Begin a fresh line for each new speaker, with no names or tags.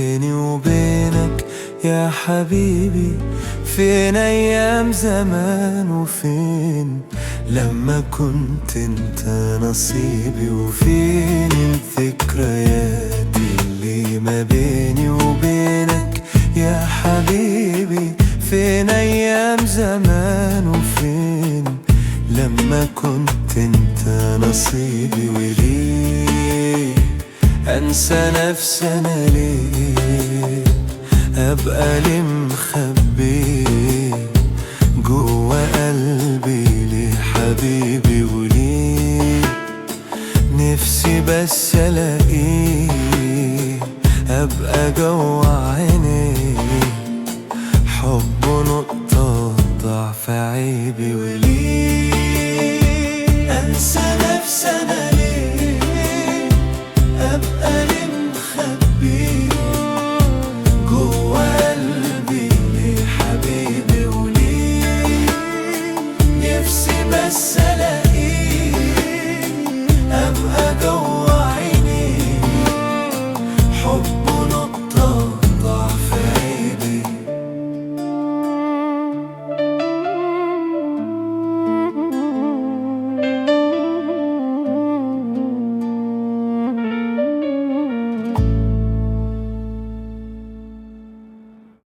بيني وبينك يا حبيبي؟ فين أيام زمان؟ وفين لما كنت انت نصيبي؟ وفين الذكريات اللي ما بيني وبينك يا حبيبي؟ فين أيام زمان؟ وفين لما كنت انت نصيبي؟ وليه أنسى نفسي أنا؟ ليه أبقى ليه مخبي جوا قلبي ليه حبيبي؟ وليه نفسي بس ألاقيه أبقى جوا عينيه حبه نقطة ضعف عيبي؟ وليه أنسى نفسي أنا؟